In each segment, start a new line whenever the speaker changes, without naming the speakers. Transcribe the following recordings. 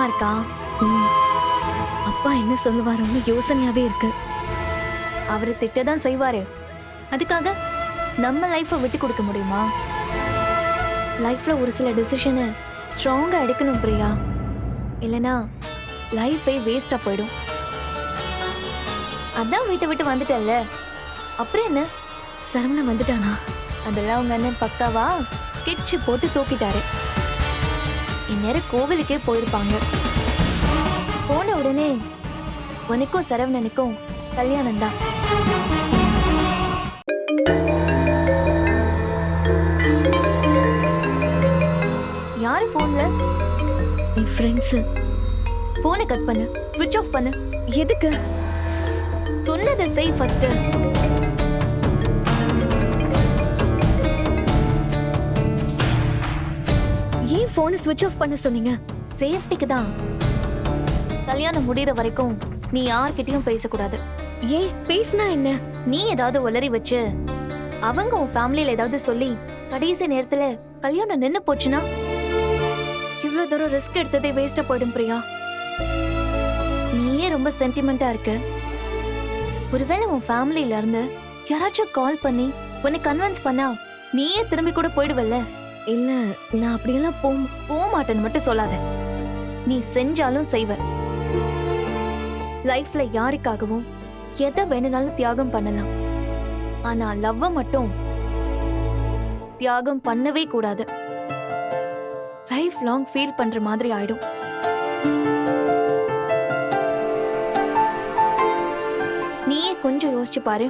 இருக்கா?
ம். அப்பா என்ன சொல்லுவாரோன்னு யோசனையாவே இருக்கு.
அவரு திட்டதான் செய்வாரு. அதுக்காக நம்ம லைஃபை விட்டு கொடுக்க முடியுமா? லைஃப்ல ஒரு சில டிசிஷனை ஸ்ட்ராங்கா எடுக்கணும் பிரியா. இல்லனா லைஃபே வேஸ்டா போயிடும். அதான் வீட்டை விட்டு வந்துட்டல்ல, அப்புறம் என்ன?
சரவணன் வந்துட்டானா?
அதெல்லாம் உங்க அண்ணன் பக்காவா ஸ்கெட்ச் போட்டு தூக்கிட்டாரு. இந்நேரம் கோவிலுக்கே போயிருப்பாங்க. போன உடனே உனக்கும் சரவணனுக்கும் கல்யாணம் தான். யாரு போன்ல?
என் ஃப்ரெண்ட்ஸ்.
போனை கட் பண்ணு, ஸ்விட்ச் ஆஃப் பண்ணு.
எதுக்கு?
சொன்னதை செய் ஃபர்ஸ்ட்.
ஏன் போனை ஸ்விட்ச் ஆஃப் பண்ண சொன்னீங்க?
சேஃப்டிக்கு தான். கல்யாணம் முடியற வரைக்கும் நீ யார்கிட்டயும் பேசக்கூடாது.
ஏன்? பேசினா என்ன?
நீ ஏதாவது உளறி வச்சு அவங்க உன் ஃபேமிலியில ஏதாவது சொல்லி கடைசி நேரத்துல கல்யாணம் நின்னு போச்சுன்னா இவ்வளவு தூரம் ரிஸ்க் எடுத்ததே வேஸ்டா போயிடும் பிரியா. நீயே ரொம்ப சென்டிமெண்டா இருக்க. ஒருவேளை உன் ஃபேமிலியில இருந்து யாராச்சும் கால் பண்ணி உன்னை கன்வின்ஸ் பண்ணா நீயே திரும்பி கூட போயிடுவல்ல.
இல்ல, நான் அப்படியெல்லாம்
போக மாட்டேன்னு மட்டும் சொல்லாத. நீ செஞ்சாலும் செய்வ. லைஃப்ல யாருக்காகவும் எதை வேணும்னாலும் தியாகம் பண்ணலாம். ஆனா லவ்வ மட்டும் தியாகம் பண்ணவே கூடாது. லைஃப் லாங் ஃபீல் பண்ற மாதிரி ஆயிடும். நீயே கொஞ்சம் யோசிச்சு பாரு.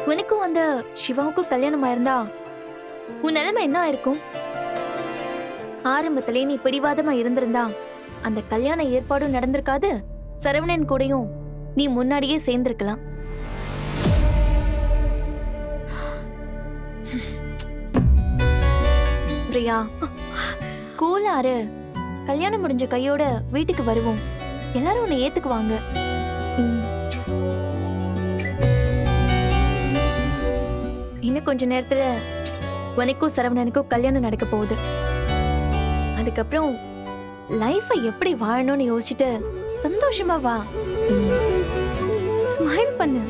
உனக்கும் அந்த சிவாவுக்கும் கல்யாணம் ஆயிருந்தா உன் நிலைமை என்ன ஆயிருக்கும்? ஆரம்பத்திலே நீ பிடிவாதமா இருந்திருந்தா அந்த கல்யாண ஏற்பாடும் நடந்திருக்காது. சரவணன் கூடயும் நீ முன்னாடியே சேர்ந்திருக்கலாம். பிரியா, கூலாரு. கல்யாணம் முடிஞ்ச கையோட வீட்டுக்கு வருவோம். எல்லாரும் உன்னை ஏத்துக்குவாங்க. இன்னும் கொஞ்ச நேரத்துல உனக்கும் சரவணனுக்கும் கல்யாணம் நடக்க போகுது. அதுக்கப்புறம் லைஃபை எப்படி வாழணும்னு யோசிச்சுட்டு சந்தோஷமா வா. ஸ்மைல் பண்ணு.